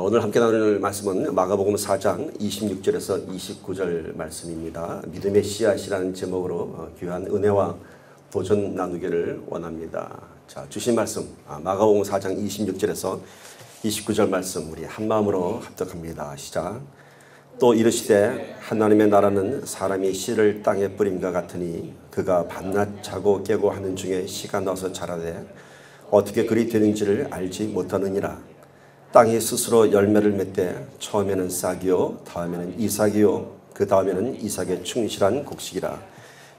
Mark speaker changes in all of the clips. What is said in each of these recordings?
Speaker 1: 오늘 함께 나눌 말씀은 마가복음 4장 26절에서 29절 말씀입니다. 믿음의 씨앗이라는 제목으로 귀한 은혜와 도전 나누기를 원합니다. 자, 주신 말씀 마가복음 4장 26절에서 29절 말씀 우리 한마음으로 합독합니다. 시작. 또 이르시되 하나님의 나라는 사람이 씨를 땅에 뿌림과 같으니 그가 밤낮 자고 깨고 하는 중에 씨가 나서 자라되 어떻게 그리 되는지를 알지 못하느니라. 땅이 스스로 열매를 맺되 처음에는 싹이요 다음에는 이삭이요 그 다음에는 이삭의 충실한 곡식이라.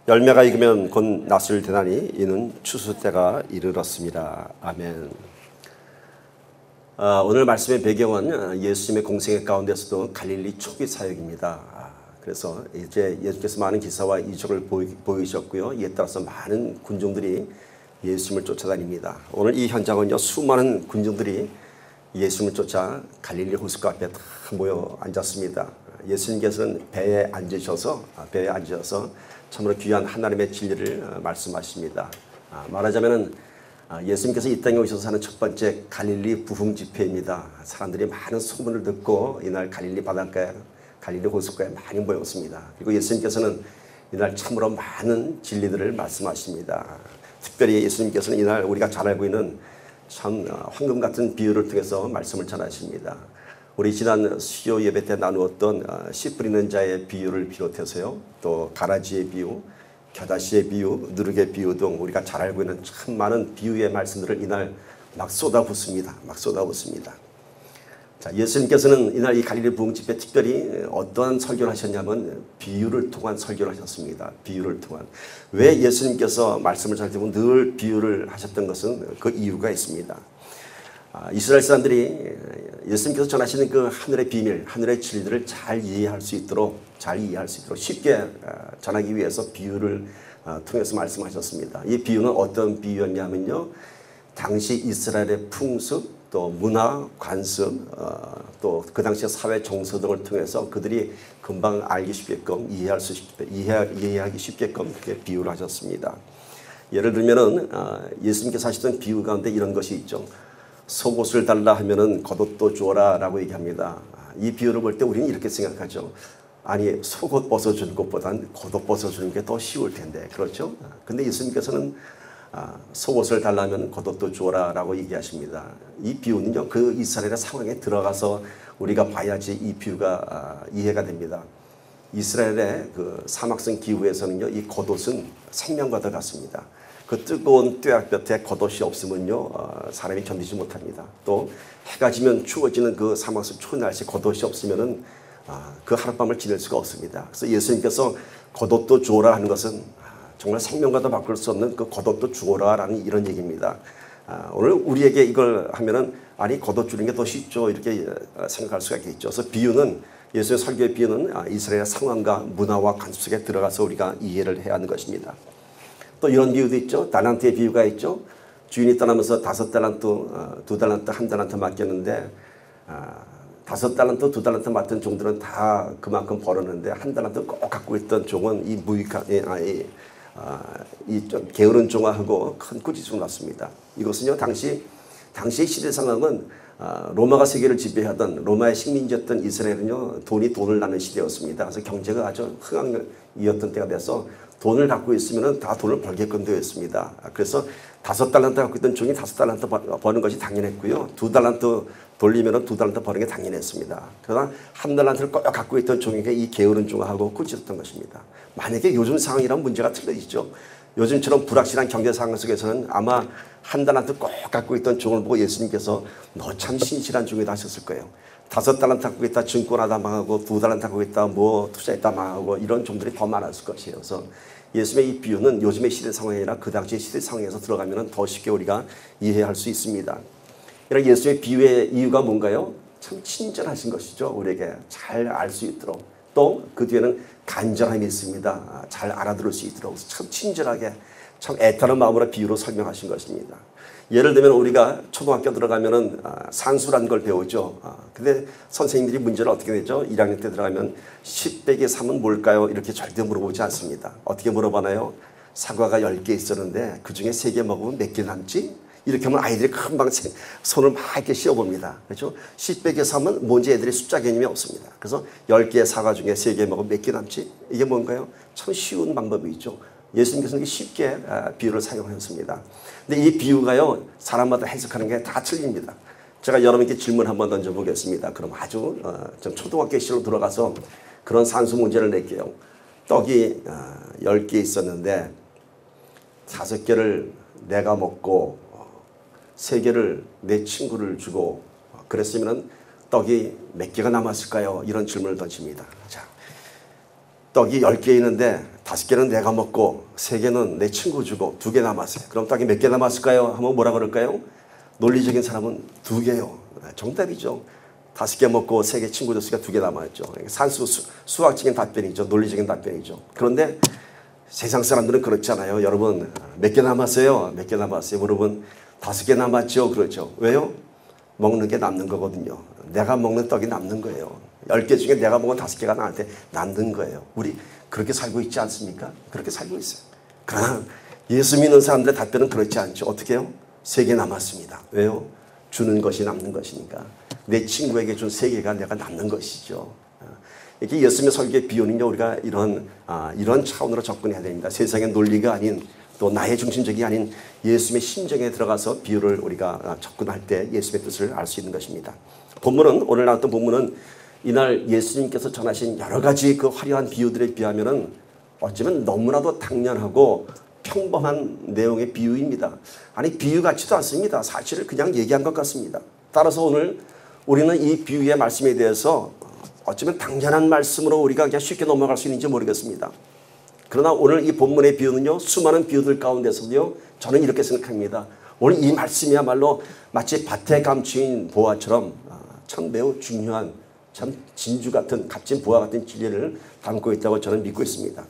Speaker 1: 열매가 익으면 곧 낫을 대나니 이는 추수 때가 이르렀습니다. 아멘. 오늘 말씀의 배경은 예수님의 공생애 가운데서도 갈릴리 초기 사역입니다. 그래서 이제 예수께서 많은 기사와 이적을 보이셨고요. 이에 따라서 많은 군중들이 예수님을 쫓아다닙니다. 오늘 이 현장은요, 수많은 군중들이 예수님을 쫓아 갈릴리 호숫가 앞에 다 모여 앉았습니다. 예수님께서는 배에 앉으셔서 참으로 귀한 하나님의 진리를 말씀하십니다. 말하자면은 예수님께서 이 땅에 오셔서 하는 첫 번째 갈릴리 부흥 집회입니다. 사람들이 많은 소문을 듣고 이날 갈릴리 바닷가에 갈릴리 호숫가에 많이 모였습니다. 그리고 예수님께서는 이날 참으로 많은 진리들을 말씀하십니다. 특별히 예수님께서는 이날 우리가 잘 알고 있는 참 황금 같은 비유를 통해서 말씀을 전하십니다. 우리 지난 수요 예배 때 나누었던 씨 뿌리는 자의 비유를 비롯해서요, 또 가라지의 비유, 겨다시의 비유, 누룩의 비유 등 우리가 잘 알고 있는 참 많은 비유의 말씀들을 이날 막 쏟아붓습니다. 자, 예수님께서는 이날 이 갈릴리 부흥 집회 특별히 어떠한 설교를 하셨냐면 비유를 통한 설교를 하셨습니다. 비유를 통한. 왜 예수님께서 말씀을 전할 때 늘 비유를 하셨던 것은 그 이유가 있습니다. 이스라엘 사람들이 예수님께서 전하시는 그 하늘의 비밀, 하늘의 진리들을 잘 이해할 수 있도록 쉽게 전하기 위해서 비유를 통해서 말씀하셨습니다. 이 비유는 어떤 비유였냐면요, 당시 이스라엘의 풍습, 또 문화, 관습, 또 그 당시의 사회 정서 등을 통해서 그들이 금방 알기 쉽게끔 이해하기 쉽게끔 그렇게 비유를 하셨습니다. 예를 들면은 예수님께서 하시던 비유 가운데 이런 것이 있죠. 속옷을 달라 하면은 겉옷도 주어라 라고 얘기합니다. 이 비유를 볼 때 우리는 이렇게 생각하죠. 아니, 속옷 벗어주는 것보단 겉옷 벗어주는 게 더 쉬울 텐데, 그렇죠? 근데 예수님께서는 속옷을 달라면 겉옷도 주어라 라고 얘기하십니다. 이 비유는요, 그 이스라엘의 상황에 들어가서 우리가 봐야지 이 비유가 이해가 됩니다. 이스라엘의 그 사막성 기후에서는요, 이 겉옷은 생명과도 같습니다. 그 뜨거운 뙤약볕에 겉옷이 없으면요, 사람이 견디지 못합니다. 또 해가 지면 추워지는 그 사막성 추운 날씨 겉옷이 없으면은 그 하룻밤을 지낼 수가 없습니다. 그래서 예수님께서 겉옷도 주어라 하는 것은 정말 생명과도 바꿀 수 없는 그 겉옷도 주어라 라는 이런 얘기입니다. 오늘 우리에게 이걸 하면은 아니, 겉옷 주는 게 더 쉽죠, 이렇게 생각할 수가 있겠죠. 그래서 비유는, 예수의 설교의 비유는 이스라엘의 상황과 문화와 관습 속에 들어가서 우리가 이해를 해야 하는 것입니다. 또 이런 비유도 있죠. 달란트의 비유가 있죠. 주인이 떠나면서 5달란트, 2달란트, 1달란트 맡겼는데 5달란트, 2달란트 맡은 종들은 다 그만큼 벌었는데 1달란트 꼭 갖고 있던 종은 이 좀 게으른 종하고 큰 꾸짖음을 났습니다. 이것은요, 당시의 시대 상황은 로마가 세계를 지배하던 로마의 식민지였던 이스라엘은요, 돈을 나는 시대였습니다. 그래서 경제가 아주 흥황이었던 때가 돼서 돈을 갖고 있으면 다 돈을 벌게끔 되었습니다. 그래서 5달란트 갖고 있던 종이 5달란트 버는 것이 당연했고요. 2달란트 돌리면 2달란트 버는 게 당연했습니다. 그러나 1달란트를 꼭 갖고 있던 종에게 이 게으른 종하고 꾸짖었던 것입니다. 만약에 요즘 상황이란 문제가 틀려지죠. 요즘처럼 불확실한 경제 상황 속에서는 아마 1달란트 꼭 갖고 있던 종을 보고 예수님께서 너 참 신실한 종이다 하셨을 거예요. 5달란트 갖고 있다 증권하다 망하고 2달란트 갖고 있다 뭐 투자했다 망하고 이런 종들이 더 많았을 것이에요. 그래서 예수님의 이 비유는 요즘의 시대 상황이 아니라 그 당시의 시대 상황에서 들어가면 더 쉽게 우리가 이해할 수 있습니다. 이런 예수의 비유의 이유가 뭔가요? 참 친절하신 것이죠. 우리에게 잘 알 수 있도록. 또 그 뒤에는 간절함이 있습니다. 잘 알아들을 수 있도록 참 친절하게, 참 애타는 마음으로 비유로 설명하신 것입니다. 예를 들면 우리가 초등학교 들어가면은 산수라는 걸 배우죠. 근데 선생님들이 문제를 어떻게 내죠? 1학년 때 들어가면 10 빼기 3은 뭘까요? 이렇게 절대 물어보지 않습니다. 어떻게 물어보나요? 사과가 10개 있었는데 그중에 3개 먹으면 몇 개 남지? 이렇게 하면 아이들이 금방 손을 막 이렇게 씌워봅니다. 그렇죠? 10배에서 하면 뭔지 애들이 숫자 개념이 없습니다. 그래서 10개의 사과 중에 3개 먹으면 몇 개 남지? 이게 뭔가요? 참 쉬운 방법이 있죠. 예수님께서는 쉽게 비유를 사용하셨습니다. 근데 이 비유가요, 사람마다 해석하는 게 다 틀립니다. 제가 여러분께 질문 한번 던져보겠습니다. 그럼 아주 좀 초등학교 시로 들어가서 그런 산수 문제를 낼게요. 떡이 10개 있었는데 5개를 내가 먹고 3개를 내 친구를 주고 그랬으면 떡이 몇 개가 남았을까요? 이런 질문을 던집니다. 자, 떡이 10개 있는데 5개는 내가 먹고 3개는 내 친구 주고 2개 남았어요. 그럼 떡이 몇 개 남았을까요? 하면 뭐라 그럴까요? 논리적인 사람은 2개요. 정답이죠. 5개 먹고 3개 친구 줬으니까 2개 남았죠. 수학적인 답변이죠. 논리적인 답변이죠. 그런데 세상 사람들은 그렇지 않아요. 여러분 몇 개 남았어요? 몇 개 남았어요? 여러분 5개 남았죠. 그렇죠. 왜요? 먹는 게 남는 거거든요. 내가 먹는 떡이 남는 거예요. 10개 중에 내가 먹은 5개가 나한테 남는 거예요. 우리 그렇게 살고 있지 않습니까? 그렇게 살고 있어요. 그러나 예수 믿는 사람들의 답변은 그렇지 않죠. 어떻게 해요? 3개 남았습니다. 왜요? 주는 것이 남는 것이니까. 내 친구에게 준 3개가 내가 남는 것이죠. 이렇게 예수님의 설교의 비유는요, 우리가 이런 차원으로 접근해야 됩니다. 세상의 논리가 아닌 또 나의 중심적이 아닌 예수님의 심정에 들어가서 비유를 우리가 접근할 때 예수님의 뜻을 알 수 있는 것입니다. 본문은, 오늘 나왔던 본문은 이날 예수님께서 전하신 여러 가지 그 화려한 비유들에 비하면은 어쩌면 너무나도 당연하고 평범한 내용의 비유입니다. 아니, 비유 같지도 않습니다. 사실을 그냥 얘기한 것 같습니다. 따라서 오늘 우리는 이 비유의 말씀에 대해서 어쩌면 당연한 말씀으로 우리가 그냥 쉽게 넘어갈 수 있는지 모르겠습니다. 그러나 오늘 이 본문의 비유는요, 수많은 비유들 가운데서도요, 저는 이렇게 생각합니다. 오늘 이 말씀이야말로 마치 밭에 감추인 보화처럼 참 매우 중요한, 참 진주 같은, 값진 보화 같은 진리를 담고 있다고 저는 믿고 있습니다.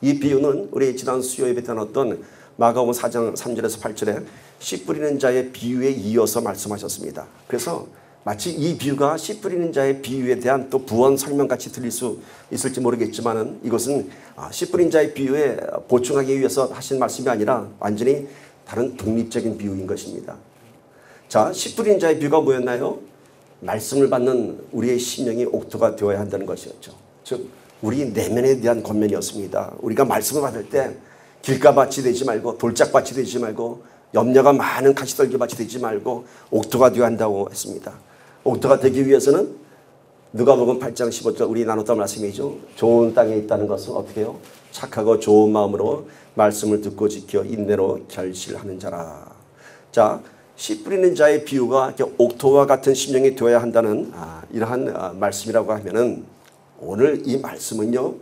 Speaker 1: 이 비유는 우리 지난 수요일에 나눴던 마가복음 4장 3절에서 8절에 씨 뿌리는 자의 비유에 이어서 말씀하셨습니다. 그래서 마치 이 비유가 씨 뿌리는 자의 비유에 대한 또 부언 설명같이 들릴 수 있을지 모르겠지만은 이것은 씨 뿌린 자의 비유에 보충하기 위해서 하신 말씀이 아니라 완전히 다른 독립적인 비유인 것입니다. 자, 씨 뿌린 자의 비유가 뭐였나요? 말씀을 받는 우리의 심령이 옥토가 되어야 한다는 것이었죠. 즉 우리 내면에 대한 권면이었습니다. 우리가 말씀을 받을 때 길가밭이 되지 말고 돌짝밭이 되지 말고 염려가 많은 가시떨기밭이 되지 말고 옥토가 되어야 한다고 했습니다. 옥토가 되기 위해서는 누가복음 8장 15절 우리 나눴던 말씀이죠. 좋은 땅에 있다는 것은 어떻게 해요? 착하고 좋은 마음으로 말씀을 듣고 지켜 인내로 결실하는 자라. 자, 씨 뿌리는 자의 비유가 옥토와 같은 심령이 되어야 한다는 이러한 말씀이라고 하면은 오늘 이 말씀은요,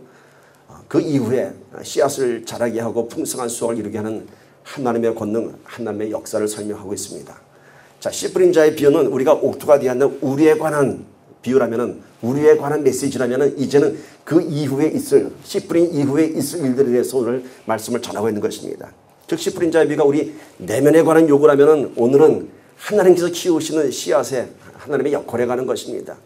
Speaker 1: 그 이후에 씨앗을 자라게 하고 풍성한 수확을 이루게 하는 하나님의 권능, 하나님의 역사를 설명하고 있습니다. 자, 씨 뿌린 자의 비유는 우리가 옥토가 되어야 한다는 우리에 관한 비유라면은, 우리에 관한 메시지라면은 이제는 그 이후에 있을, 씨 뿌린 이후에 있을 일들에 대해서 오늘 말씀을 전하고 있는 것입니다. 즉, 씨 뿌린 자의 비유가 우리 내면에 관한 요구라면은 오늘은 하나님께서 키우시는 씨앗에 하나님의 역할에 가는 것입니다.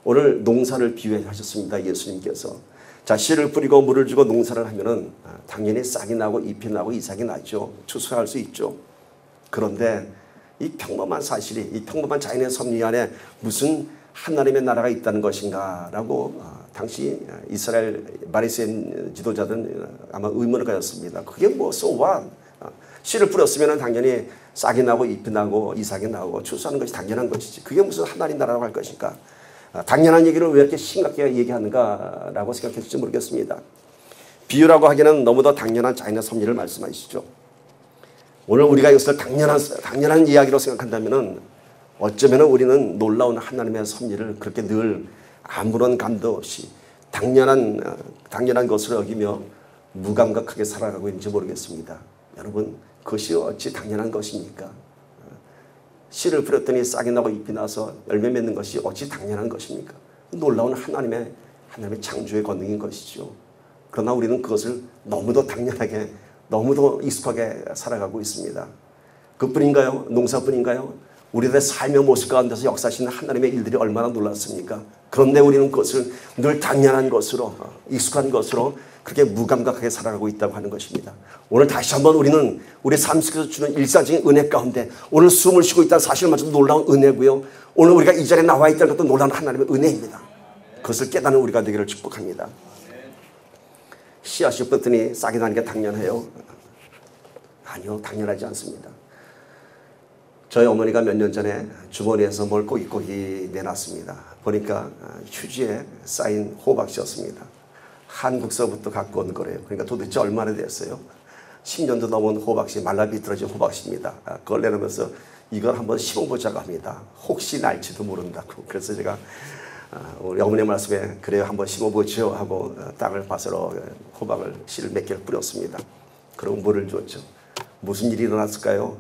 Speaker 1: 오늘 농사를 비유하셨습니다. 예수님께서. 자, 씨를 뿌리고 물을 주고 농사를 하면은 당연히 싹이 나고 잎이 나고 이삭이 나죠. 추수할 수 있죠. 그런데 이 평범한 사실이, 이 평범한 자연의 섭리 안에 무슨 하나님의 나라가 있다는 것인가 라고 당시 이스라엘 바리새인 지도자들은 아마 의문을 가졌습니다. 그게 뭐 so what? 씨를 뿌렸으면 당연히 싹이 나고 잎이 나고 이삭이 나고 추수하는 것이 당연한 것이지. 그게 무슨 하나님 나라라고 할 것인가? 당연한 얘기를 왜 이렇게 심각하게 얘기하는가라고 생각했을지 모르겠습니다. 비유라고 하기에는 너무도 당연한 자연의 섭리를 말씀하시죠. 오늘 우리가 이것을 당연한 이야기로 생각한다면 어쩌면 우리는 놀라운 하나님의 섭리를 그렇게 늘 아무런 감도 없이 당연한 것을 여기며 무감각하게 살아가고 있는지 모르겠습니다. 여러분, 그것이 어찌 당연한 것입니까? 씨를 뿌렸더니 싹이 나고 잎이 나서 열매 맺는 것이 어찌 당연한 것입니까? 놀라운 하나님의 창조의 권능인 것이죠. 그러나 우리는 그것을 너무도 당연하게, 너무도 익숙하게 살아가고 있습니다. 그뿐인가요? 농사뿐인가요? 우리들의 삶의 모습 가운데서 역사하시는 하나님의 일들이 얼마나 놀랐습니까? 그런데 우리는 그것을 늘 당연한 것으로, 익숙한 것으로 그렇게 무감각하게 살아가고 있다고 하는 것입니다. 오늘 다시 한번 우리는 우리 삶 속에서 주는 일상적인 은혜 가운데 오늘 숨을 쉬고 있다는 사실마저도 놀라운 은혜고요. 오늘 우리가 이 자리에 나와 있다는 것도 놀라운 하나님의 은혜입니다. 그것을 깨닫는 우리가 되기를 축복합니다. 씨앗이 뻗더니 싹이 나는 게 당연해요? 아니요, 당연하지 않습니다. 저희 어머니가 몇 년 전에 주머니에서 뭘 꼬깃꼬깃 내놨습니다. 보니까 휴지에 쌓인 호박씨였습니다. 한국서부터 갖고 온 거래요. 그러니까 도대체 얼마나 됐어요? 10년도 넘은 호박씨, 말라 비틀어진 호박씨입니다. 그걸 내놓으면서 이걸 한번 심어보자고 합니다. 혹시 날지도 모른다고. 그래서 제가 우리 어머니 말씀에 그래요, 한번 심어보죠 하고 땅을 파서러 호박을 씨를 몇 개를 뿌렸습니다. 그리고 물을 줬죠. 무슨 일이 일어났을까요?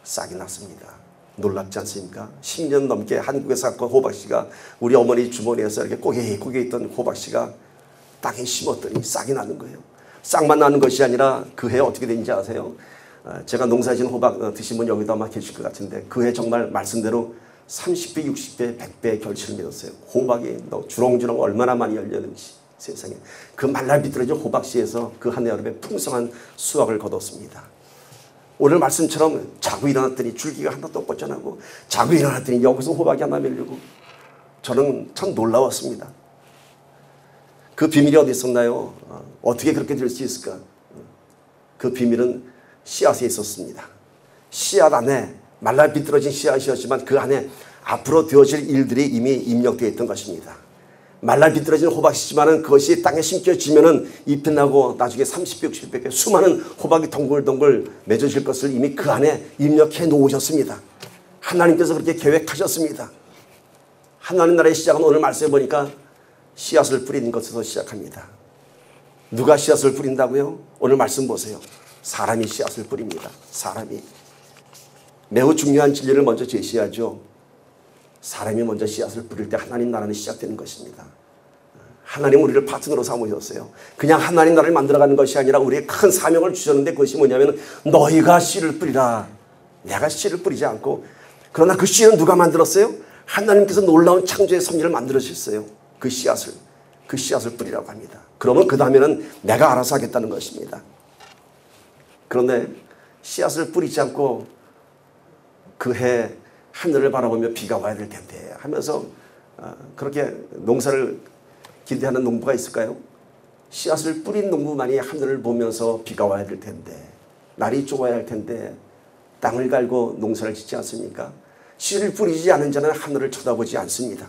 Speaker 1: 싹이 났습니다. 놀랍지 않습니까? 10년 넘게 한국에서 갖고 온 호박씨가 우리 어머니 주머니에서 이렇게 꼬개 있던 호박씨가 땅에 심었더니 싹이 나는 거예요. 싹만 나는 것이 아니라 그 해 어떻게 된지 아세요? 제가 농사진 호박 드신 분 여기도 아마 계실 것 같은데 그 해 정말 말씀대로 30배, 60배, 100배의 결실을 맺었어요. 호박이 주렁주렁 얼마나 많이 열렸는지 세상에. 그 말라 비틀어진 호박씨에서 그 한 여름에 풍성한 수확을 거뒀습니다. 오늘 말씀처럼 자고 일어났더니 줄기가 하나도 못 뻗쳐나고 자고 일어났더니 여기서 호박이 하나 밀리고 저는 참 놀라웠습니다. 그 비밀이 어디 있었나요? 어떻게 그렇게 될 수 있을까? 그 비밀은 씨앗에 있었습니다. 씨앗 안에 말라 비틀어진 씨앗이었지만 그 안에 앞으로 되어질 일들이 이미 입력되어 있던 것입니다. 말라 비틀어진 호박이지만 그것이 땅에 심겨지면 잎이 나고 나중에 30배, 60배 수많은 호박이 동글동글 맺어질 것을 이미 그 안에 입력해 놓으셨습니다. 하나님께서 그렇게 계획하셨습니다. 하나님 나라의 시작은 오늘 말씀해 보니까 씨앗을 뿌리는 것에서 시작합니다. 누가 씨앗을 뿌린다고요? 오늘 말씀 보세요. 사람이 씨앗을 뿌립니다. 사람이. 매우 중요한 진리를 먼저 제시하죠. 사람이 먼저 씨앗을 뿌릴 때 하나님 나라는 시작되는 것입니다. 하나님 우리를 파트너로 삼으셨어요. 그냥 하나님 나라를 만들어가는 것이 아니라 우리의 큰 사명을 주셨는데 그것이 뭐냐면 너희가 씨를 뿌리라. 내가 씨를 뿌리지 않고 그러나 그 씨는 누가 만들었어요? 하나님께서 놀라운 창조의 섭리를 만들어주셨어요. 그 씨앗을 뿌리라고 합니다. 그러면 그 다음에는 내가 알아서 하겠다는 것입니다. 그런데 씨앗을 뿌리지 않고 그 해 하늘을 바라보며 비가 와야 될 텐데 하면서 그렇게 농사를 기대하는 농부가 있을까요? 씨앗을 뿌린 농부만이 하늘을 보면서 비가 와야 될 텐데 날이 좋아야 할 텐데 땅을 갈고 농사를 짓지 않습니까? 씨를 뿌리지 않은 자는 하늘을 쳐다보지 않습니다.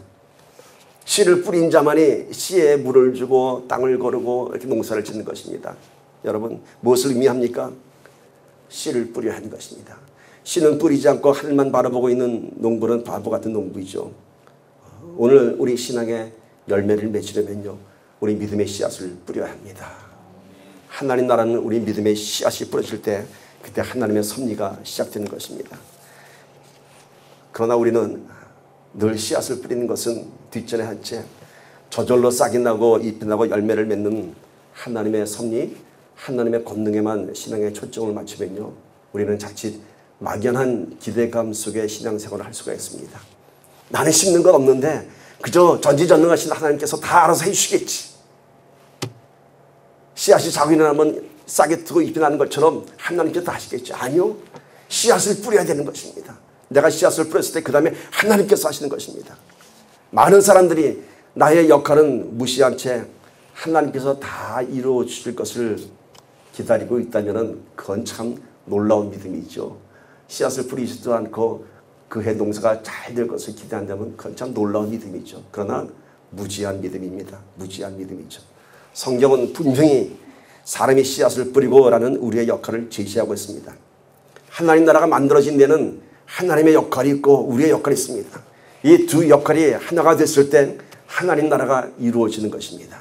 Speaker 1: 씨를 뿌린 자만이 씨에 물을 주고 땅을 거르고 이렇게 농사를 짓는 것입니다. 여러분 무엇을 의미합니까? 씨를 뿌려야 하는 것입니다. 씨는 뿌리지 않고 하늘만 바라보고 있는 농부는 바보 같은 농부이죠. 오늘 우리 신앙의 열매를 맺으려면요 우리 믿음의 씨앗을 뿌려야 합니다. 하나님 나라는 우리 믿음의 씨앗이 뿌려질 때 그때 하나님의 섭리가 시작되는 것입니다. 그러나 우리는 늘 씨앗을 뿌리는 것은 뒷전에 한 채 저절로 싹이 나고 잎이 나고 열매를 맺는 하나님의 섭리, 하나님의 권능에만 신앙의 초점을 맞추면요 우리는 자칫 막연한 기대감 속에 신앙생활을 할 수가 있습니다. 나는 심는 건 없는데 그저 전지전능하신 하나님께서 다 알아서 해주시겠지. 씨앗이 자고 일어나면 싹이 트고 잎이 나는 것처럼 하나님께서 다 하시겠지. 아니요. 씨앗을 뿌려야 되는 것입니다. 내가 씨앗을 뿌렸을 때 그 다음에 하나님께서 하시는 것입니다. 많은 사람들이 나의 역할은 무시한 채 하나님께서 다 이루어 주실 것을 기다리고 있다면 그건 참 놀라운 믿음이죠. 씨앗을 뿌리지도 않고 그 해 농사가 잘 될 것을 기대한다면 그건 참 놀라운 믿음이죠. 그러나 무지한 믿음입니다. 무지한 믿음이죠. 성경은 분명히 사람이 씨앗을 뿌리고 라는 우리의 역할을 제시하고 있습니다. 하나님 나라가 만들어진 데는 하나님의 역할이 있고 우리의 역할이 있습니다. 이 두 역할이 하나가 됐을 때 하나님 나라가 이루어지는 것입니다.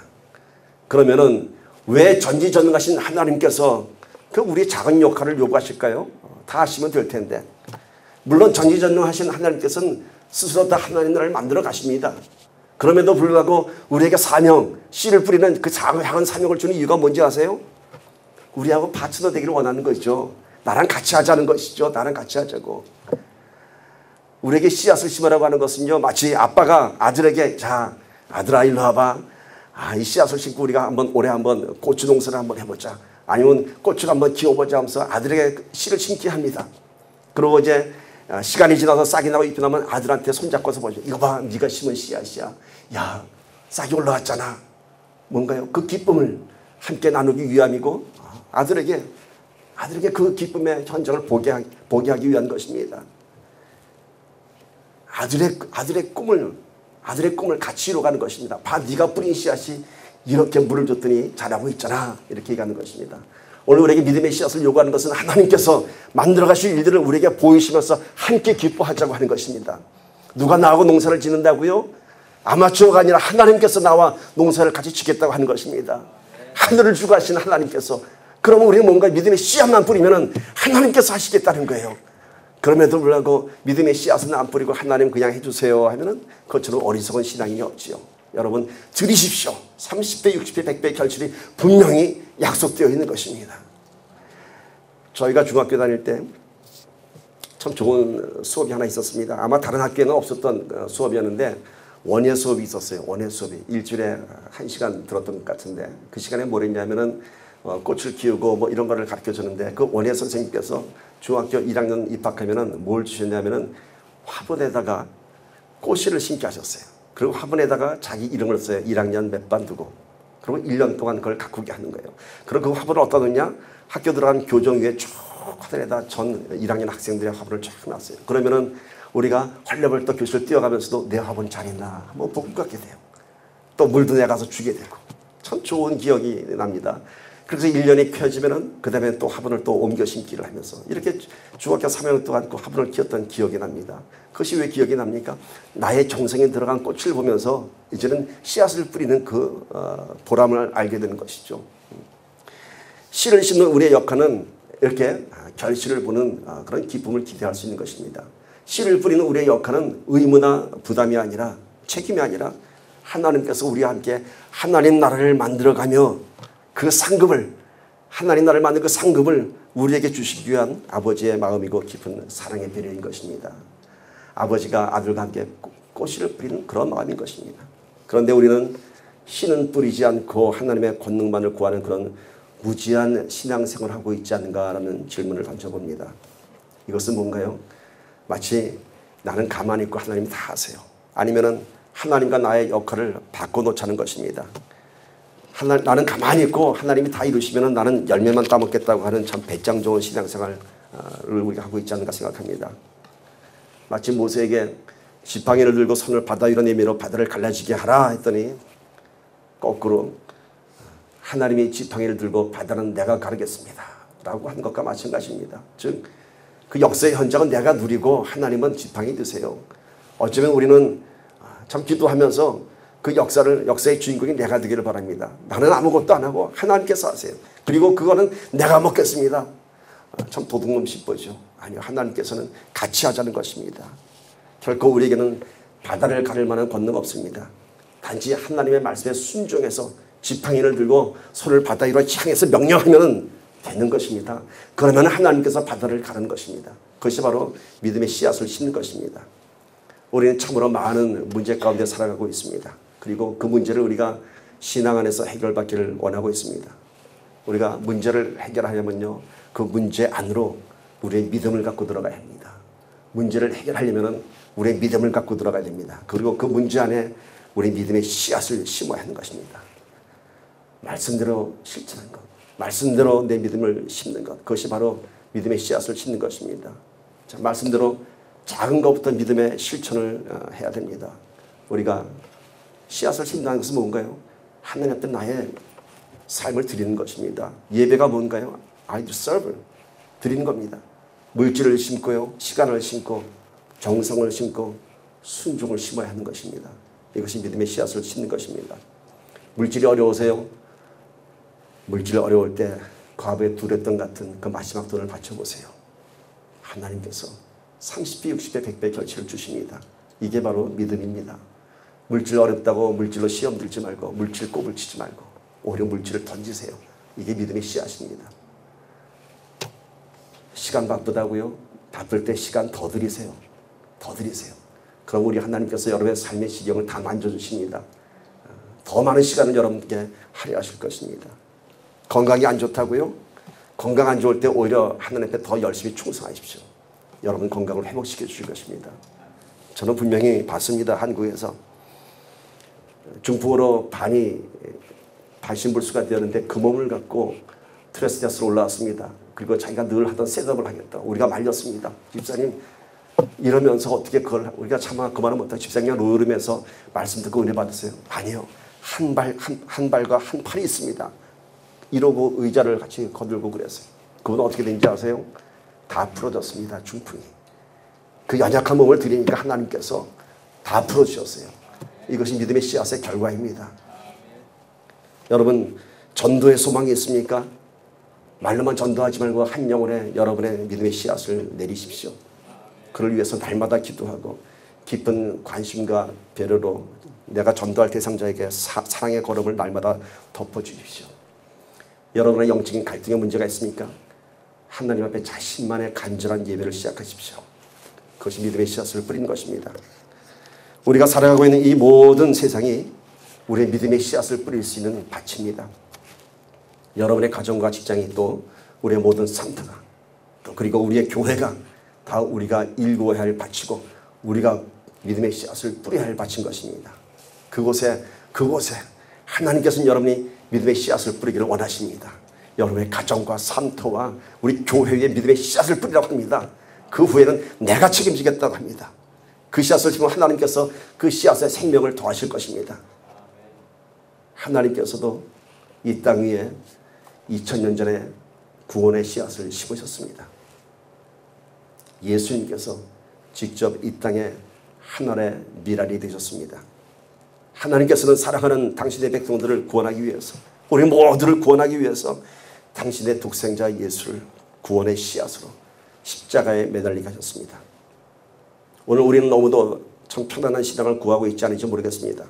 Speaker 1: 그러면은 왜 전지전능하신 하나님께서 그 우리의 작은 역할을 요구하실까요? 다 하시면 될 텐데. 물론 전지전능하신 하나님께서는 스스로 다 하나님 나라를 만들어 가십니다. 그럼에도 불구하고 우리에게 사명, 씨를 뿌리는 그 작은 사명을 주는 이유가 뭔지 아세요? 우리하고 파트너 되기를 원하는 거죠. 나랑 같이 하자는 것이죠. 나랑 같이 하자고. 우리에게 씨앗을 심으라고 하는 것은요, 마치 아빠가 아들에게 자, 아들아 일로 와봐. 이 씨앗을 심고 우리가 올해 한번 고추 농사를 한번 해보자. 아니면 고추를 한번 키워보자 하면서 아들에게 씨를 심게 합니다. 그리고 이제 시간이 지나서 싹이 나고 잎이 나면 아들한테 손잡고서 보죠. 이거 봐, 네가 심은 씨앗이야. 야, 싹이 올라왔잖아. 뭔가요? 그 기쁨을 함께 나누기 위함이고 아들에게 그 기쁨의 현장을 보게 하기 위한 것입니다. 아들의 꿈을 같이 이뤄가는 것입니다. 봐, 네가 뿌린 씨앗이 이렇게 물을 줬더니 자라고 있잖아. 이렇게 얘기하는 것입니다. 오늘 우리에게 믿음의 씨앗을 요구하는 것은 하나님께서 만들어 가실 일들을 우리에게 보이시면서 함께 기뻐하자고 하는 것입니다. 누가 나하고 농사를 짓는다고요? 아마추어가 아니라 하나님께서 나와 농사를 같이 짓겠다고 하는 것입니다. 하늘을 주관하시는 하나님께서. 그러면 우리는 뭔가 믿음의 씨앗만 뿌리면 하나님께서 하시겠다는 거예요. 그럼에도 불구하고 믿음의 씨앗은 안 뿌리고 하나님 그냥 해주세요 하면은 그것처럼 어리석은 신앙이 없지요. 여러분 들이십시오. 30배, 60배, 100배의 결실이 분명히 약속되어 있는 것입니다. 저희가 중학교 다닐 때 참 좋은 수업이 하나 있었습니다. 아마 다른 학교에는 없었던 수업이었는데 원예 수업이 있었어요. 원예 수업이 일주일에 1시간 들었던 것 같은데 그 시간에 뭘 했냐면은 꽃을 키우고 뭐 이런 거를 가르쳐 줬는데 그 원예 선생님께서 중학교 1학년 입학하면은 뭘 주셨냐면은 화분에다가 꽃씨를 심게 하셨어요. 그리고 화분에다가 자기 이름을 써요. 1학년 몇 반 두고. 그리고 1년 동안 그걸 가꾸게 하는 거예요. 그리고 그 화분을 어디다 놓냐? 학교 들어간 교정 위에 쭉 화분에다 전 1학년 학생들의 화분을 쫙 놨어요. 그러면은 우리가 헐레벌떡 교실을 뛰어가면서도 내 화분 잘 있나 한번 보고 가게 돼요. 또 물도 내가서 주게 되고. 참 좋은 기억이 납니다. 그래서 1년이 펴지면은 그 다음에 또 화분을 또 옮겨 심기를 하면서 이렇게 중학교 3학년 동안 그 화분을 키웠던 기억이 납니다. 그것이 왜 기억이 납니까? 나의 정성에 들어간 꽃을 보면서 이제는 씨앗을 뿌리는 그 보람을 알게 되는 것이죠. 씨를 심는 우리의 역할은 이렇게 결실을 보는 그런 기쁨을 기대할 수 있는 것입니다. 씨를 뿌리는 우리의 역할은 의무나 부담이 아니라 책임이 아니라 하나님께서 우리와 함께 하나님 나라를 만들어가며 그 상급을 하나님 나라를 만든 그 상급을 우리에게 주시기 위한 아버지의 마음이고 깊은 사랑의 배려인 것입니다. 아버지가 아들과 함께 꽃씨를 뿌리는 그런 마음인 것입니다. 그런데 우리는 씨는 뿌리지 않고 하나님의 권능만을 구하는 그런 무지한 신앙생활을 하고 있지 않는가라는 질문을 던져봅니다. 이것은 뭔가요? 마치 나는 가만히 있고 하나님이 다 하세요. 아니면은 하나님과 나의 역할을 바꿔놓자는 것입니다. 나는 가만히 있고 하나님이 다 이루시면 나는 열매만 따먹겠다고 하는 참 배짱 좋은 신앙생활을 우리가 하고 있지 않는가 생각합니다. 마치 모세에게 지팡이를 들고 손을 바다 위로 내밀어 바다를 갈라지게 하라 했더니 거꾸로 하나님이 지팡이를 들고 바다는 내가 가르겠습니다 라고 한 것과 마찬가지입니다. 즉 그 역사의 현장은 내가 누리고 하나님은 지팡이 드세요. 어쩌면 우리는 참 기도하면서 그 역사의 주인공이 내가 되기를 바랍니다. 나는 아무것도 안 하고 하나님께서 하세요. 그리고 그거는 내가 먹겠습니다. 참 도둑놈 싶어죠. 아니요, 하나님께서는 같이 하자는 것입니다. 결코 우리에게는 바다를 가를 만한 권능 없습니다. 단지 하나님의 말씀에 순종해서 지팡이를 들고 손을 바다 위로 향해서 명령하면 되는 것입니다. 그러면 하나님께서 바다를 가는 것입니다. 그것이 바로 믿음의 씨앗을 심는 것입니다. 우리는 참으로 많은 문제 가운데 살아가고 있습니다. 그리고 그 문제를 우리가 신앙 안에서 해결받기를 원하고 있습니다. 우리가 문제를 해결하려면요, 그 문제 안으로 우리의 믿음을 갖고 들어가야 합니다. 문제를 해결하려면 우리의 믿음을 갖고 들어가야 됩니다. 그리고 그 문제 안에 우리 믿음의 씨앗을 심어야 하는 것입니다. 말씀대로 실천한 것, 말씀대로 내 믿음을 심는 것, 그것이 바로 믿음의 씨앗을 심는 것입니다. 자, 말씀대로 작은 것부터 믿음의 실천을 해야 됩니다. 우리가 씨앗을 심는다는 것은 뭔가요? 하나님 앞에 나의 삶을 드리는 것입니다. 예배가 뭔가요? I serve, 드리는 겁니다. 물질을 심고요, 시간을 심고, 정성을 심고, 순종을 심어야 하는 것입니다. 이것이 믿음의 씨앗을 심는 것입니다. 물질이 어려우세요? 물질이 어려울 때 과부의 두레돈 같은 그 마지막 돈을 바쳐보세요. 하나님께서 30배, 60배, 100배 결실을 주십니다. 이게 바로 믿음입니다. 물질 어렵다고 물질로 시험 들지 말고 물질 꼽을 치지 말고 오히려 물질을 던지세요. 이게 믿음의 씨앗입니다. 시간 바쁘다고요? 바쁠 때 시간 더 들이세요. 더 드리세요. 그럼 우리 하나님께서 여러분의 삶의 시경을 다 만져주십니다. 더 많은 시간을 여러분께 할애하실 것입니다. 건강이 안 좋다고요? 건강 안 좋을 때 오히려 하나님 앞에 더 열심히 충성하십시오. 여러분 건강을 회복시켜 주실 것입니다. 저는 분명히 봤습니다. 한국에서 중풍으로 반신불수가 되었는데 그 몸을 갖고 트레스 테스트로 올라왔습니다. 그리고 자기가 늘 하던 셋업을 하겠다. 우리가 말렸습니다. 집사님 이러면서 어떻게 그걸 우리가 차마 그만은 못하고 집사님이 노르면서 말씀 듣고 은혜 받으세요. 아니요. 한 발과 한 팔이 있습니다. 이러고 의자를 같이 거들고 그랬어요. 그분은 어떻게 된지 아세요? 다 풀어졌습니다. 중풍이. 그 연약한 몸을 드리니까 하나님께서 다 풀어주셨어요. 이것이 믿음의 씨앗의 결과입니다. 여러분 전도의 소망이 있습니까? 말로만 전도하지 말고 한 영혼에 여러분의 믿음의 씨앗을 내리십시오. 그를 위해서 날마다 기도하고 깊은 관심과 배려로 내가 전도할 대상자에게 사랑의 걸음을 날마다 덮어주십시오. 여러분의 영적인 갈등에 문제가 있습니까? 하나님 앞에 자신만의 간절한 예배를 시작하십시오. 그것이 믿음의 씨앗을 뿌리는 것입니다. 우리가 살아가고 있는 이 모든 세상이 우리의 믿음의 씨앗을 뿌릴 수 있는 밭입니다. 여러분의 가정과 직장이 또 우리의 모든 상태가 또 그리고 우리의 교회가 다 우리가 일구어야 할 밭이고 우리가 믿음의 씨앗을 뿌려야 할 밭인 것입니다. 그곳에 하나님께서는 여러분이 믿음의 씨앗을 뿌리기를 원하십니다. 여러분의 가정과 산터와 우리 교회에 믿음의 씨앗을 뿌리라고 합니다. 그 후에는 내가 책임지겠다고 합니다. 그 씨앗을 심으면 하나님께서 그 씨앗에 생명을 더하실 것입니다. 하나님께서도 이 땅 위에 2000년 전에 구원의 씨앗을 심으셨습니다. 예수님께서 직접 이 땅에 하늘의 미랄이 되셨습니다. 하나님께서는 살아가는 당신의 백성들을 구원하기 위해서 우리 모두를 구원하기 위해서 당신의 독생자 예수를 구원의 씨앗으로 십자가에 매달리게 하셨습니다. 오늘 우리는 너무도 참 편안한 신앙을 구하고 있지 않은지 모르겠습니다.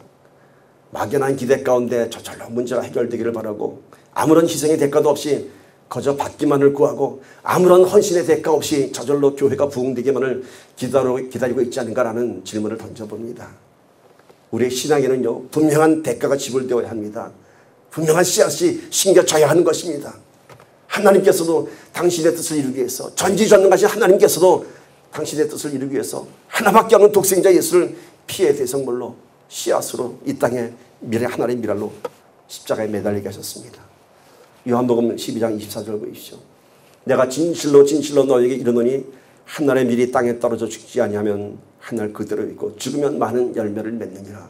Speaker 1: 막연한 기대 가운데 저절로 문제가 해결되기를 바라고 아무런 희생의 대가도 없이 거저 받기만을 구하고 아무런 헌신의 대가 없이 저절로 교회가 부흥되기만을 기다리고 있지 않은가라는 질문을 던져봅니다. 우리의 신앙에는요 분명한 대가가 지불되어야 합니다. 분명한 씨앗이 심겨져야 하는 것입니다. 하나님께서도 당신의 뜻을 이루기 위해서 전지전능하신 하나님께서도 당신의 뜻을 이루기 위해서 하나밖에 없는 독생자 예수를 피의 대성물로 씨앗으로 이 땅에 하나님의 미랄로 십자가에 매달리게 하셨습니다. 요한복음 12장 24절 보십시오. 내가 진실로 너에게 이르노니 한 날의 밀이 땅에 떨어져 죽지 아니하면 한 날 그대로 있고 죽으면 많은 열매를 맺느니라.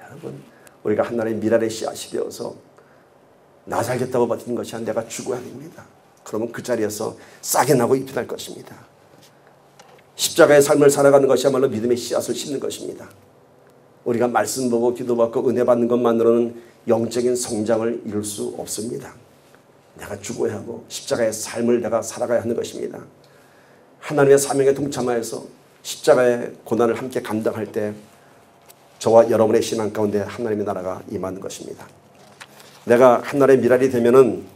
Speaker 1: 여러분 우리가 한 날의 미랄의 씨앗이 되어서 나 살겠다고 버티는 것이 아니라 내가 죽어야 됩니다. 그러면 그 자리에서 싹이 나고 잎이 날 것입니다. 십자가의 삶을 살아가는 것이야말로 믿음의 씨앗을 심는 것입니다. 우리가 말씀 보고 기도받고 은혜 받는 것만으로는 영적인 성장을 이룰 수 없습니다. 내가 죽어야 하고 십자가의 삶을 내가 살아가야 하는 것입니다. 하나님의 사명에 동참하여서 십자가의 고난을 함께 감당할 때 저와 여러분의 신앙 가운데 하나님의 나라가 임하는 것입니다. 내가 한 날의 미랄이 되면은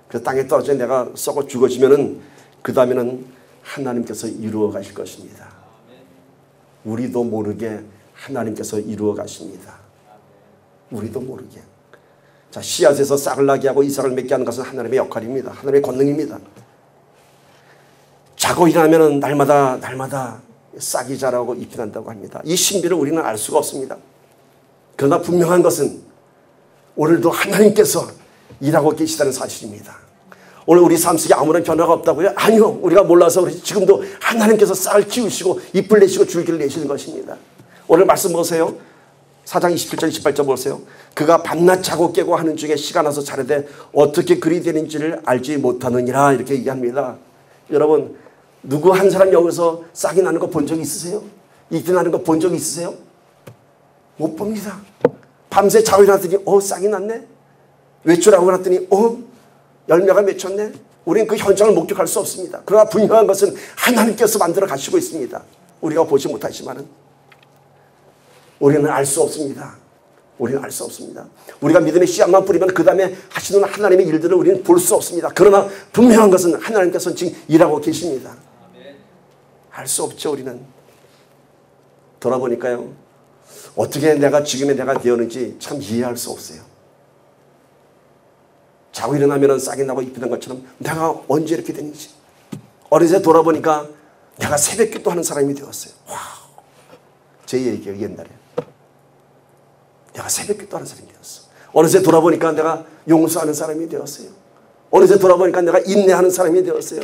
Speaker 1: 그 땅에 떨어져 내가 썩어 죽어지면은 그 다음에는 하나님께서 이루어 가실 것입니다. 우리도 모르게 하나님께서 이루어 가십니다. 우리도 모르게. 자, 씨앗에서 싹을 나게 하고 이삭을 맺게 하는 것은 하나님의 역할입니다. 하나님의 권능입니다. 자고 일어나면 날마다 싹이 자라고 잎이 난다고 합니다. 이 신비를 우리는 알 수가 없습니다. 그러나 분명한 것은 오늘도 하나님께서 일하고 계시다는 사실입니다. 오늘 우리 삶 속에 아무런 변화가 없다고요? 아니요. 우리가 몰라서 그렇지 지금도 하나님께서 싹을 키우시고 잎을 내시고 줄기를 내시는 것입니다. 오늘 말씀 보세요. 4장 27절 28절 보세요. 그가 밤낮 자고 깨고 하는 중에 시가 나서 자르되 어떻게 그리 되는지를 알지 못하느니라 이렇게 얘기합니다. 여러분 누구 한 사람 여기서 싹이 나는 거 본 적 있으세요? 잎이 나는 거 본 적 있으세요? 못 봅니다. 밤새 자고 일어났더니 싹이 났네. 외출하고 났더니 열매가 맺혔네. 우리는 그 현장을 목격할 수 없습니다. 그러나 분명한 것은 하나님께서 만들어 가시고 있습니다. 우리가 보지 못하지만은 우리는 알 수 없습니다. 우리는 알 수 없습니다. 우리가 믿음의 씨앗만 뿌리면 그 다음에 하시는 하나님의 일들을 우리는 볼 수 없습니다. 그러나 분명한 것은 하나님께서 지금 일하고 계십니다. 알 수 없죠. 우리는 돌아보니까요, 어떻게 내가 지금의 내가 되었는지 참 이해할 수 없어요. 자고 일어나면 싹이 나고 입히는 것처럼 내가 언제 이렇게 됐는지, 어느새 돌아보니까 내가 새벽기도 하는 사람이 되었어요. 와, 제 얘기예요. 옛날에 내가 새벽기도 하는 사람이 되었어. 어느새 돌아보니까 내가 용서하는 사람이 되었어요. 어느새 돌아보니까 내가 인내하는 사람이 되었어요.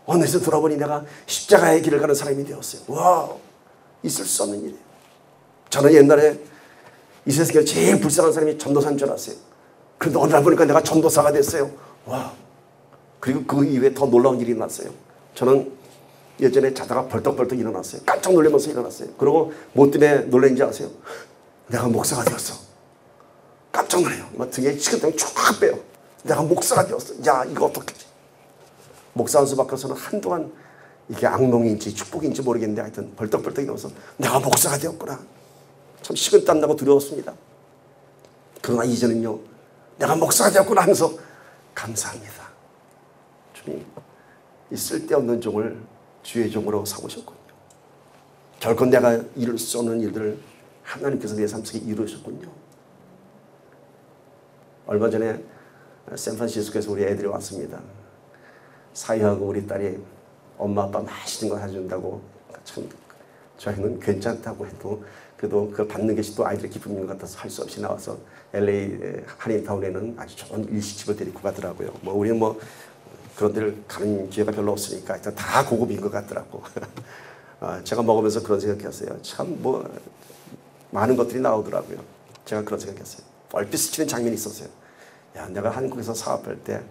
Speaker 1: 어느새 돌아보니 내가 십자가의 길을 가는 사람이 되었어요. 와, 있을 수 없는 일이에요. 저는 옛날에 이 세상에 제일 불쌍한 사람이 전도사인 줄 알았어요. 그런데 어느 날 보니까 내가 전도사가 됐어요. 와, 그리고 그 이후에 더 놀라운 일이 났어요. 저는 예전에 자다가 벌떡벌떡 일어났어요. 깜짝 놀라면서 일어났어요. 그리고 뭐 때문에 놀랐는지 아세요? 내가 목사가 되었어. 깜짝 놀라요. 막 등에 식은땀이 쫙 빼요. 내가 목사가 되었어. 야, 이거 어떡하지? 목사 안수 밖에서는 한동안 이게 악몽인지 축복인지 모르겠는데 하여튼 벌떡벌떡 일어나서 내가 목사가 되었구나. 참 식은땀 나고 두려웠습니다. 그러나 이제는요, 내가 목사가 되었구나 하면서 감사합니다. 주님, 이 쓸데없는 종을 주의 종으로 삼으셨군요. 결코 내가 이룰 수 없는 일들을 하나님께서 내 삶 속에 이루셨군요. 얼마 전에 샌프란시스코에서 우리 애들이 왔습니다. 사이하고 우리 딸이 엄마 아빠 맛있는 거 사준다고, 참 저희는 괜찮다고 해도 그래도 그 받는 것이 또 아이들의 기쁨인 것 같아서 할 수 없이 나와서 LA 한인타운에는 아주 좋은 일식집을 데리고 가더라고요. 뭐 우리는 뭐 그런 데를 가는 기회가 별로 없으니까 일단 다 고급인 것 같더라고. 제가 먹으면서 그런 생각했어요. 참 뭐 많은 것들이 나오더라고요. 제가 그런 생각했어요. 얼핏 스치는 장면이 있었어요. 야, 내가 한국에서 사업할 때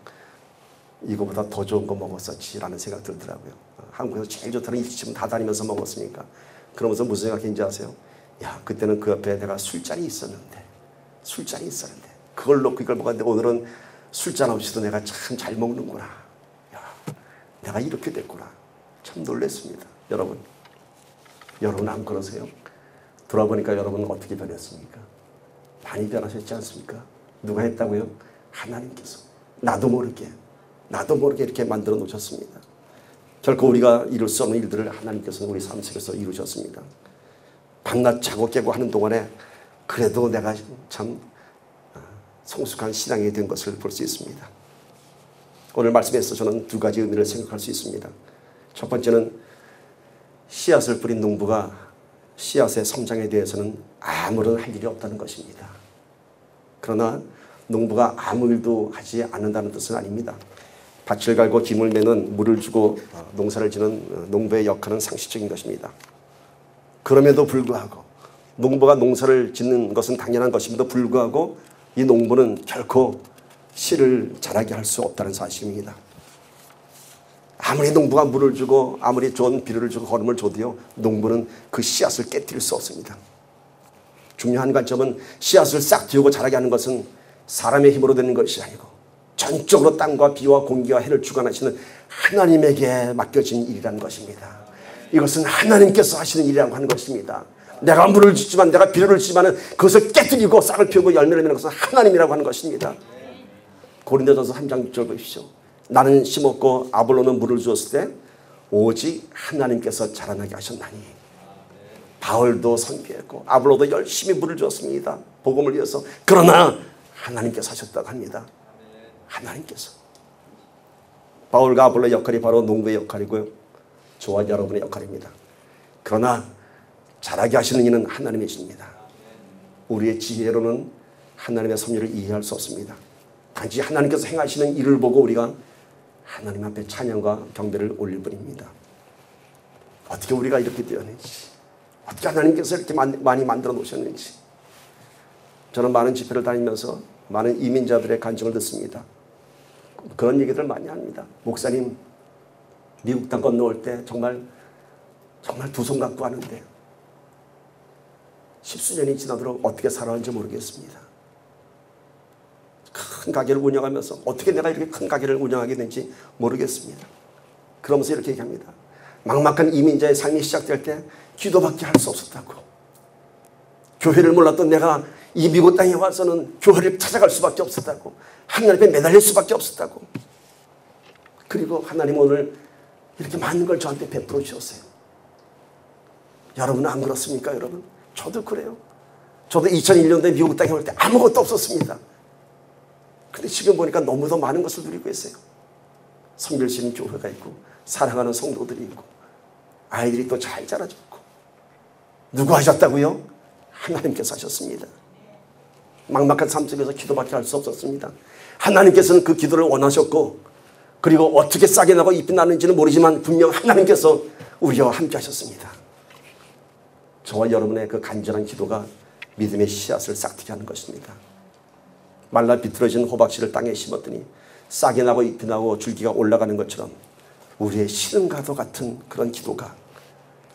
Speaker 1: 이거보다 더 좋은 거 먹었었지라는 생각 들더라고요. 한국에서 제일 좋다는 일식집은 다 다니면서 먹었으니까. 그러면서 무슨 생각인지 아세요? 야, 그때는 그 옆에 내가 술잔이 있었는데 그걸 놓고 이걸 먹었는데 오늘은 술잔 없이도 내가 참 잘 먹는구나. 야, 내가 이렇게 됐구나. 참 놀랐습니다. 여러분 안 그러세요? 돌아보니까 여러분은 어떻게 변했습니까? 많이 변하셨지 않습니까? 누가 했다고요? 하나님께서 나도 모르게 이렇게 만들어 놓으셨습니다. 결코 우리가 이룰 수 없는 일들을 하나님께서는 우리 삶 속에서 이루셨습니다. 밤낮 자고 깨고 하는 동안에 그래도 내가 참 성숙한 신앙이 된 것을 볼 수 있습니다. 오늘 말씀에서 저는 두 가지 의미를 생각할 수 있습니다. 첫 번째는 씨앗을 뿌린 농부가 씨앗의 성장에 대해서는 아무런 할 일이 없다는 것입니다. 그러나 농부가 아무 일도 하지 않는다는 뜻은 아닙니다. 밭을 갈고 김을 매는 물을 주고 농사를 지는 농부의 역할은 상식적인 것입니다. 그럼에도 불구하고 농부가 농사를 짓는 것은 당연한 것임에도 불구하고 이 농부는 결코 씨를 자라게 할 수 없다는 사실입니다. 아무리 농부가 물을 주고 아무리 좋은 비료를 주고 거름을 줘도요, 농부는 그 씨앗을 깨뜨릴 수 없습니다. 중요한 관점은 씨앗을 싹 틔우고 자라게 하는 것은 사람의 힘으로 되는 것이 아니고 전적으로 땅과 비와 공기와 해를 주관하시는 하나님에게 맡겨진 일이라는 것입니다. 이것은 하나님께서 하시는 일이라고 하는 것입니다. 내가 물을 주지만 내가 비료를 주지만 그것을 깨뜨리고 싹을 피우고 열매를 맺는 것은 하나님이라고 하는 것입니다. 고린도전서 3장 6절 보십시오. 나는 심었고 아볼로는 물을 주었을 때 오직 하나님께서 자라나게 하셨나니. 바울도 선교했고 아볼로도 열심히 물을 주었습니다. 복음을 위해서. 그러나 하나님께서 하셨다고 합니다. 하나님께서. 바울과 아볼로의 역할이 바로 농부의 역할이고요, 저와 여러분의 역할입니다. 그러나 자라게 하시는 이는 하나님이십니다. 우리의 지혜로는 하나님의 섭리를 이해할 수 없습니다. 단지 하나님께서 행하시는 일을 보고 우리가 하나님 앞에 찬양과 경배를 올릴 뿐입니다. 어떻게 우리가 이렇게 되었는지, 어떻게 하나님께서 이렇게 많이 만들어 놓으셨는지. 저는 많은 집회를 다니면서 많은 이민자들의 간증을 듣습니다. 그런 얘기들 많이 합니다. 목사님, 미국 땅 건너올 때 정말 두 손 갖고 하는데 10수년이 지나도록 어떻게 살아왔는지 모르겠습니다. 큰 가게를 운영하면서 어떻게 내가 이렇게 큰 가게를 운영하게 된지 모르겠습니다. 그러면서 이렇게 얘기합니다. 막막한 이민자의 삶이 시작될 때 기도밖에 할 수 없었다고. 교회를 몰랐던 내가 이 미국 땅에 와서는 교회를 찾아갈 수밖에 없었다고. 하나님 앞에 매달릴 수밖에 없었다고. 그리고 하나님 오늘 이렇게 많은 걸 저한테 베풀어 주셨어요. 여러분은 안 그렇습니까? 여러분, 저도 그래요. 저도 2001년도에 미국 땅에 올 때 아무것도 없었습니다. 근데 지금 보니까 너무 더 많은 것을 누리고 있어요. 성결시는 교회가 있고 사랑하는 성도들이 있고 아이들이 또 잘 자라줬고. 누구 하셨다고요? 하나님께서 하셨습니다. 막막한 삶 속에서 기도밖에 할 수 없었습니다. 하나님께서는 그 기도를 원하셨고, 그리고 어떻게 싹이 나고 잎이 나는지는 모르지만 분명 하나님께서 우리와 함께 하셨습니다. 저와 여러분의 그 간절한 기도가 믿음의 씨앗을 싹트게 하는 것입니다. 말라 비틀어진 호박씨를 땅에 심었더니 싹이 나고 잎이 나고 줄기가 올라가는 것처럼 우리의 시름과도 같은 그런 기도가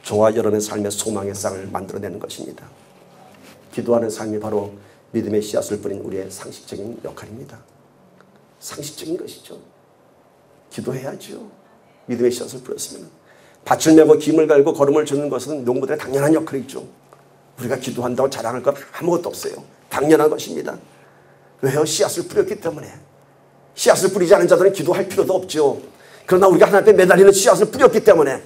Speaker 1: 저와 여러분의 삶의 소망의 싹을 만들어내는 것입니다. 기도하는 삶이 바로 믿음의 씨앗을 뿌린 우리의 상식적인 역할입니다. 상식적인 것이죠. 기도해야죠. 믿음의 씨앗을 뿌렸으면. 밭을 메고 김을 갈고 거름을 주는 것은 농부들의 당연한 역할이죠. 우리가 기도한다고 자랑할 것 아무것도 없어요. 당연한 것입니다. 왜요? 씨앗을 뿌렸기 때문에. 씨앗을 뿌리지 않은 자들은 기도할 필요도 없죠. 그러나 우리가 하나님 앞에 매달리는 씨앗을 뿌렸기 때문에,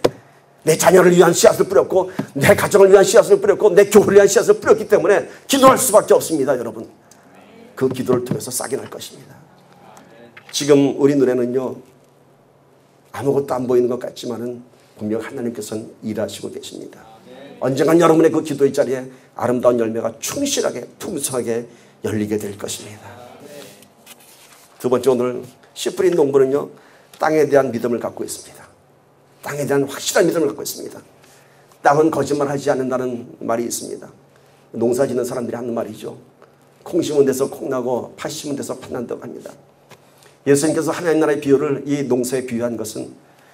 Speaker 1: 내 자녀를 위한 씨앗을 뿌렸고 내 가정을 위한 씨앗을 뿌렸고 내 교회를 위한 씨앗을 뿌렸기 때문에 기도할 수밖에 없습니다. 여러분, 그 기도를 통해서 싹이 날 것입니다. 지금 우리 눈에는요 아무것도 안 보이는 것 같지만은 분명 하나님께서는 일하시고 계십니다. 언젠간 여러분의 그 기도의 자리에 아름다운 열매가 충실하게 풍성하게 열리게 될 것입니다. 두 번째, 오늘 씨 뿌린 농부는요 땅에 대한 믿음을 갖고 있습니다. 땅에 대한 확실한 믿음을 갖고 있습니다. 땅은 거짓말하지 않는다는 말이 있습니다. 농사 짓는 사람들이 하는 말이죠. 콩 심은 데서 콩 나고 팥 심은 데서 팥 난다고 합니다. 예수님께서 하나님 나라의 비유를 이 농사에 비유한 것은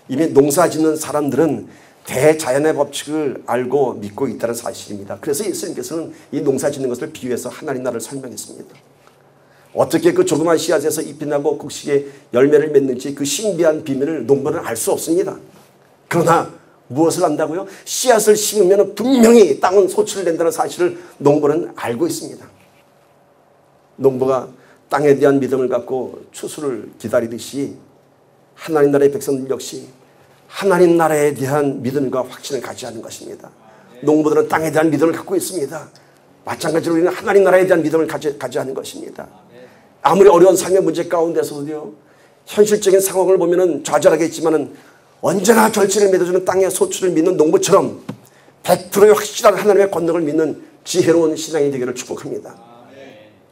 Speaker 1: 이미 농사 짓는 사람들은 대자연의 법칙을 알고 믿고 있다는 사실입니다. 그래서 예수님께서는 이 농사 짓는 것을 비유해서 하나님 나라를 설명했습니다. 어떻게 그 조그만 씨앗에서 잎이 나고 곡식에 열매를 맺는지 그 신비한 비밀을 농부는 알 수 없습니다. 그러나 무엇을 안다고요? 씨앗을 심으면 분명히 땅은 소출을 낸다는 사실을 농부는 알고 있습니다. 농부가 땅에 대한 믿음을 갖고 추수를 기다리듯이 하나님 나라의 백성들 역시 하나님 나라에 대한 믿음과 확신을 가져야 하는 것입니다. 농부들은 땅에 대한 믿음을 갖고 있습니다. 마찬가지로 우리는 하나님 나라에 대한 믿음을 가져야 하는 것입니다. 아무리 어려운 삶의 문제 가운데서도요 현실적인 상황을 보면 좌절하겠지만은 언제나 결실을 맺어주는 땅의 소출을 믿는 농부처럼 100%의 확실한 하나님의 권능을 믿는 지혜로운 신앙이 되기를 축복합니다.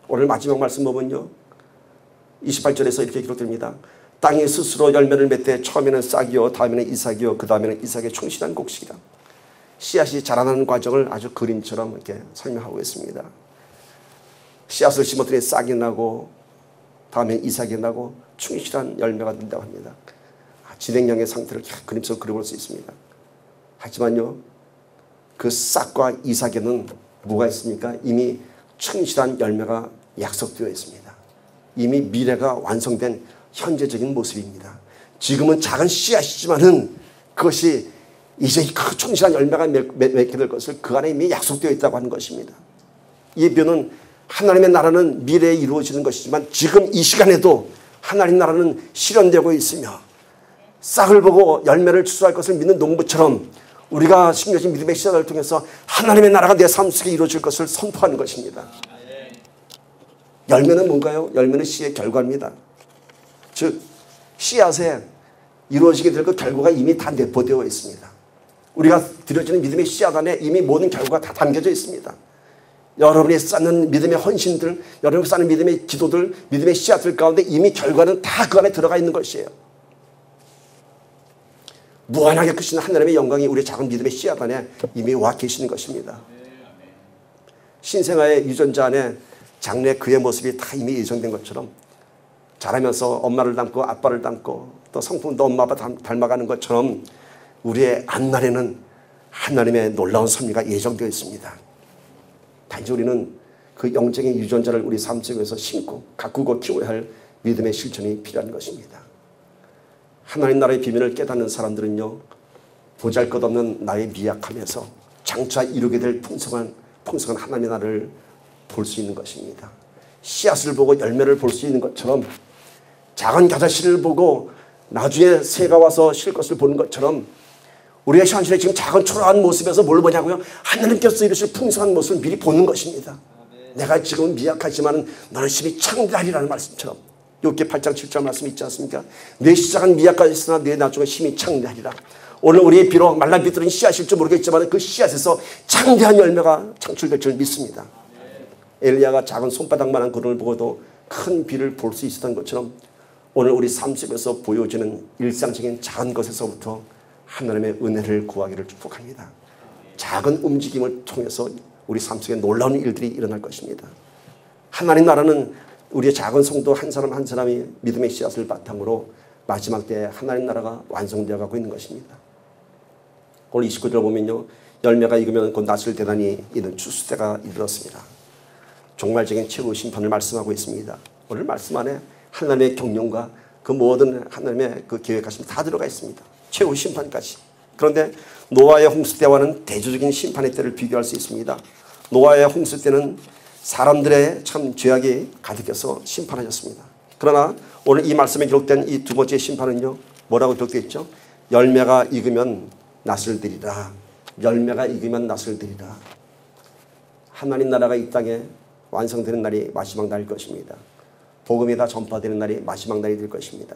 Speaker 1: 오늘 마지막 말씀 보면요 28절에서 이렇게 기록됩니다. 땅이 스스로 열매를 맺되 처음에는 싹이요 다음에는 이삭이요 그 다음에는 이삭의 충실한 곡식이다. 씨앗이 자라나는 과정을 아주 그림처럼 이렇게 설명하고 있습니다. 씨앗을 심었더니 싹이 나고 다음에 이삭이 나고 충실한 열매가 된다고 합니다. 진행형의 상태를 그림처럼 그려볼 수 있습니다. 하지만요 그 싹과 이삭에는 뭐가 있습니까? 이미 충실한 열매가 약속되어 있습니다. 이미 미래가 완성된 현재적인 모습입니다. 지금은 작은 씨앗이지만은 그것이 이제 그 충실한 열매가 맺게 될 것을 그 안에 이미 약속되어 있다고 하는 것입니다. 이 예표는 하나님의 나라는 미래에 이루어지는 것이지만 지금 이 시간에도 하나님 나라는 실현되고 있으며 싹을 보고 열매를 추수할 것을 믿는 농부처럼 우리가 심겨진 믿음의 시작을 통해서 하나님의 나라가 내 삶 속에 이루어질 것을 선포하는 것입니다. 열매는 뭔가요? 열매는 씨의 결과입니다. 즉 씨앗에 이루어지게 될 그 결과가 이미 다 내포되어 있습니다. 우리가 드려지는 믿음의 씨앗 안에 이미 모든 결과가 다 담겨져 있습니다. 여러분이 쌓는 믿음의 헌신들, 여러분이 쌓는 믿음의 기도들, 믿음의 씨앗들 가운데 이미 결과는 다 그 안에 들어가 있는 것이에요. 무한하게 크신 하나님의 영광이 우리 작은 믿음의 씨앗 안에 이미 와 계시는 것입니다. 신생아의 유전자 안에 장래 그의 모습이 다 이미 예정된 것처럼 자라면서 엄마를 닮고 아빠를 닮고 또 성품도 엄마 아빠 닮아가는 것처럼 우리의 앞날에는 하나님의 놀라운 섭리가 예정되어 있습니다. 단지 우리는 그 영적인 유전자를 우리 삶 속에서 심고 가꾸고 키워야 할 믿음의 실천이 필요한 것입니다. 하나님 나라의 비밀을 깨닫는 사람들은요 보잘것없는 나의 미약함에서 장차 이루게 될 풍성한 하나님의 나라를 볼 수 있는 것입니다. 씨앗을 보고 열매를 볼 수 있는 것처럼 작은 겨자씨를 보고 나중에 새가 와서 실 것을 보는 것처럼 우리의 현실에 지금 작은 초라한 모습에서 뭘 보냐고요? 하나님께서 이루실 풍성한 모습을 미리 보는 것입니다. 내가 지금은 미약하지만 너는 심히 창대하리라는 말씀처럼 욥기 8장 7절 말씀 있지 않습니까? 내 시작은 미약하였으나 내 나중은 심히 창대하리라. 오늘 우리 비록 말라 비틀은 씨앗일지 모르겠지만 그 씨앗에서 창대한 열매가 창출될 줄 믿습니다. 엘리야가 작은 손바닥만한 구름을 보고도 큰 비를 볼 수 있었던 것처럼 오늘 우리 삶 속에서 보여지는 일상적인 작은 것에서부터 하나님의 은혜를 구하기를 축복합니다. 작은 움직임을 통해서 우리 삶 속에 놀라운 일들이 일어날 것입니다. 하나님 나라는 우리의 작은 성도 한 사람 한 사람이 믿음의 씨앗을 바탕으로 마지막 때에 하나님 나라가 완성되어 가고 있는 것입니다. 오늘 29절 보면요. 열매가 익으면 곧 낫을 대단히 이는 추수 때가 이르렀습니다. 종말적인 최후 심판을 말씀하고 있습니다. 오늘 말씀 안에 하나님의 경륜과 그 모든 하나님의 그 계획하심 다 들어가 있습니다. 최후 심판까지. 그런데 노아의 홍수 때와는 대조적인 심판의 때를 비교할 수 있습니다. 노아의 홍수 때는 사람들의 참 죄악이 가득해서 심판하셨습니다. 그러나 오늘 이 말씀에 기록된 이 두 번째 심판은요. 뭐라고 기록되어 있죠? 열매가 익으면 낫을 드리라. 열매가 익으면 낫을 드리라. 하나님 나라가 이 땅에 완성되는 날이 마지막 날일 것입니다. 복음이 다 전파되는 날이 마지막 날이 될 것입니다.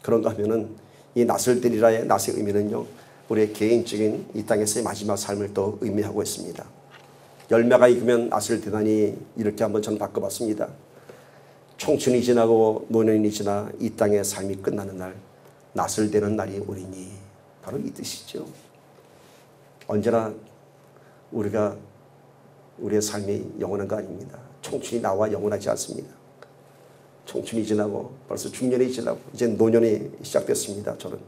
Speaker 1: 그런가 하면은 이 낫을 드리라의 낫의 의미는요. 우리의 개인적인 이 땅에서의 마지막 삶을 또 의미하고 있습니다. 열매가 익으면 낫을 대단히 이렇게 한번 저는 바꿔봤습니다. 청춘이 지나고 노년이 지나 이 땅의 삶이 끝나는 날 낫을 대는 날이 오리니 바로 이 뜻이죠. 언제나 우리가 우리의 삶이 영원한 거 아닙니다. 청춘이 나와 영원하지 않습니다. 청춘이 지나고 벌써 중년이 지나고 이제 노년이 시작됐습니다. 저는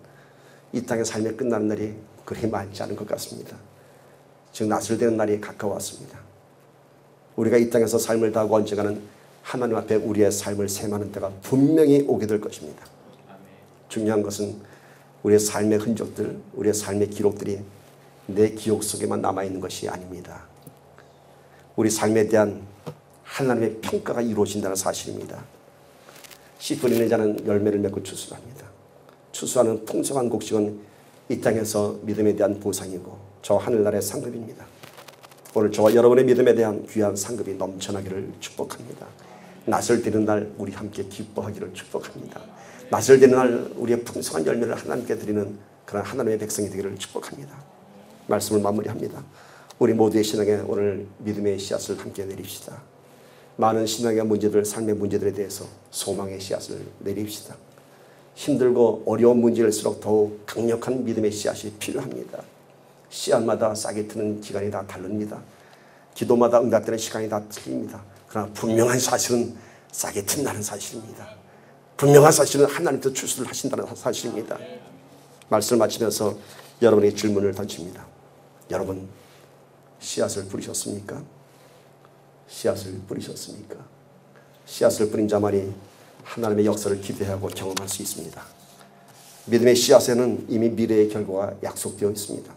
Speaker 1: 이 땅의 삶이 끝나는 날이 그리 많지 않은 것 같습니다. 즉 낫을 대는 날이 가까웠습니다. 우리가 이 땅에서 삶을 다하고 언젠가는 하나님 앞에 우리의 삶을 셈하는 때가 분명히 오게 될 것입니다. 중요한 것은 우리의 삶의 흔적들, 우리의 삶의 기록들이 내 기억 속에만 남아있는 것이 아닙니다. 우리 삶에 대한 하나님의 평가가 이루어진다는 사실입니다. 씨 뿌리는 자는 열매를 맺고 추수합니다. 추수하는 풍성한 곡식은 이 땅에서 믿음에 대한 보상이고 저 하늘나라의 상급입니다. 오늘 저와 여러분의 믿음에 대한 귀한 상급이 넘쳐나기를 축복합니다. 낫을 드리는 날 우리 함께 기뻐하기를 축복합니다. 낫을 드리는 날 우리의 풍성한 열매를 하나님께 드리는 그런 하나님의 백성이 되기를 축복합니다. 말씀을 마무리합니다. 우리 모두의 신앙에 오늘 믿음의 씨앗을 함께 내립시다. 많은 신앙의 문제들, 삶의 문제들에 대해서 소망의 씨앗을 내립시다. 힘들고 어려운 문제일수록 더욱 강력한 믿음의 씨앗이 필요합니다. 씨앗마다 싹이 트는 기간이 다 다릅니다. 기도마다 응답되는 시간이 다 틀립니다. 그러나 분명한 사실은 싹이 튼다는 사실입니다. 분명한 사실은 하나님께서 출수를 하신다는 사실입니다. 말씀을 마치면서 여러분의 질문을 던집니다. 여러분 씨앗을 뿌리셨습니까? 씨앗을 뿌리셨습니까? 씨앗을 뿌린 자만이 하나님의 역사를 기대하고 경험할 수 있습니다. 믿음의 씨앗에는 이미 미래의 결과가 약속되어 있습니다.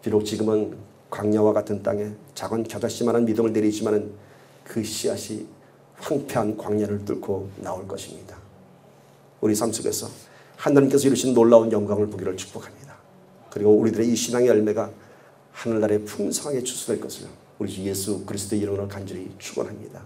Speaker 1: 비록 지금은 광야와 같은 땅에 작은 겨자씨만한 믿음을 내리지만 그 씨앗이 황폐한 광야를 뚫고 나올 것입니다. 우리 삶 속에서 하나님께서 이루신 놀라운 영광을 보기를 축복합니다. 그리고 우리들의 이 신앙의 열매가 하늘나라에 풍성하게 추수될 것을 우리 주 예수 그리스도의 이름으로 간절히 축원합니다.